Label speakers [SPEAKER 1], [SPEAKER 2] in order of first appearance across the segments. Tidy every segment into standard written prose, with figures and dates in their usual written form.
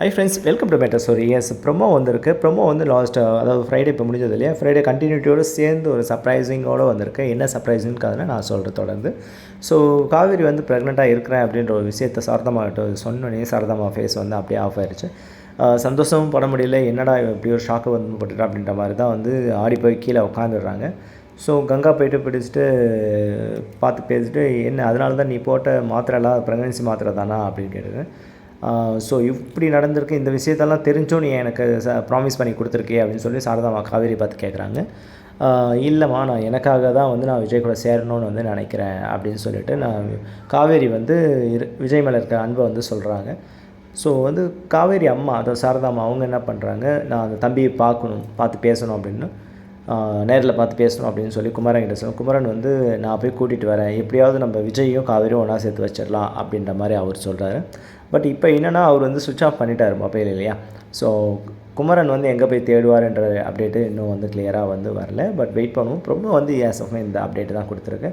[SPEAKER 1] Hi friends, welcome to matter story. Promo வந்திருக்கு. Promo வந்து அதாவது ஃப்ரைடே இப்போ முடிஞ்சது இல்லையா, ஃப்ரைடே கண்டினியூட்டியோடு சேர்ந்து ஒரு சர்ப்ரைசிங்கோடு வந்திருக்கு. என்ன சர்ப்ரைஸுன்னு அதில் நான் சொல்கிறேன் தொடர்ந்து. ஸோ காவேரி வந்து ப்ரெக்னெண்ட்டாக இருக்கிறேன் அப்படின்ற ஒரு விஷயத்தை சாரதாமாகிட்ட சொன்னோன்னே சாரதாமா ஃபேஸ் வந்து அப்படியே ஆஃப் ஆயிடுச்சு. சந்தோஷமும் பட முடியல, என்னடா இப்படி ஒரு ஷாக்கு வந்து போட்டுட்டா அப்படின்ற மாதிரி தான் வந்து ஆடி போய் கீழே உட்காந்துடுறாங்க. ஸோ கங்கா போய்ட்டு பிடிச்சிட்டு பார்த்து பேசிட்டு, என்ன அதனால தான் நீ போட்ட மாத்திரைலாம் ப்ரெக்னன்சி மாத்திரை தானா அப்படின்னு கேட்டுது. ஸோ இப்படி நடந்திருக்கு, இந்த விஷயத்தெல்லாம் தெரிஞ்சும் நீ எனக்கு ப்ராமிஸ் பண்ணி கொடுத்துருக்கியே அப்படின்னு சொல்லி சாரதாமா காவேரி பார்த்து கேட்குறாங்க. இல்லைம்மா, நான் எனக்காக தான் வந்து நான் விஜய் கூட சேரணும்னு வந்து நினைக்கிறேன் அப்படின்னு சொல்லிட்டு நான் காவேரி வந்து விஜய் மேலே இருக்க அன்பை வந்து சொல்கிறாங்க. ஸோ வந்து காவேரி அம்மா, அதாவது சாரதாமா, அவங்க என்ன பண்ணுறாங்க, நான் அந்த தம்பியை பார்த்து பேசணும் அப்படின்னு நேரில் பார்த்து பேசணும் அப்படின்னு சொல்லி குமரன் கிட்ட சொல்லுவோம். குமரன் வந்து நான் போய் கூட்டிகிட்டு வரேன், எப்படியாவது நம்ம விஜயும் காவேரியும் ஒன்றா சேர்த்து வச்சிடலாம் அப்படின்ற மாதிரி அவர் சொல்கிறாரு. பட் இப்போ என்னென்னா அவர் வந்து சுவிட்ச் ஆஃப் பண்ணிட்டார் மொபைல் இல்லையா. ஸோ குமரன் வந்து எங்கே போய் தேடுவார்ன்ற அப்டேட்டு இன்னும் வந்து கிளியராக வந்து வரல. பட் வெயிட் பண்ணுவோம். ரொம்ப வந்து இந்த அப்டேட்டு தான் கொடுத்துருக்கு.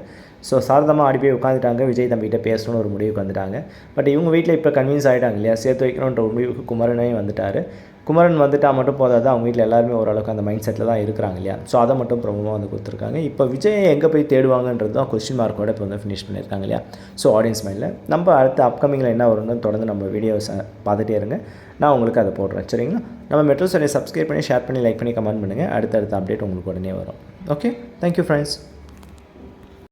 [SPEAKER 1] ஸோ சாரதமாக ஆடி போய் உட்காந்துட்டாங்க, விஜய் தம்பிகிட்ட பேசணும்னு ஒரு முடிவுக்கு வந்துட்டாங்க. பட் இவங்க வீட்டில் இப்போ கன்வின்ஸ் ஆகிட்டாங்க இல்லையா, சேர்த்து வைக்கணுன்ற ஒரு முடிவுக்கு குமரனே வந்துட்டார். குமரன் வந்துட்டால் மட்டும் போதாது, அவங்க வீட்டில் எல்லாருமே ஓரளவுக்கு அந்த மைண்ட் செட்டில் தான் இருக்கிறாங்க இல்லையா. ஸோ அதை மட்டும் ப்ரோமோவாக வந்து கொடுத்துருக்காங்க. இப்போ விஜய் எங்கே போய் தேடுவாங்கன்றது தான் கொஸ்டின் மார்க்கோட இப்போ வந்து ஃபினிஷ் பண்ணியிருக்காங்க இல்லையா. ஸோ ஆடியன்ஸ் மைண்டில் நம்ம அடுத்த அப்கமிங்கில் என்ன வரும்னு தொடர்ந்து நம்ம வீடியோஸை பார்த்துட்டே இருங்க. நான் உங்களுக்கு அதை போடுறேன், சரிங்களா. நம்ம மெட்ரோ சரி சப்ஸ்கிரைப் பண்ணி, ஷேர் பண்ணி, லைக் பண்ணி, கமெண்ட் பண்ணுங்கள். அடுத்தடுத்த அப்டேட் உங்களுக்கு உடனே வரும். Okay, thank you friends.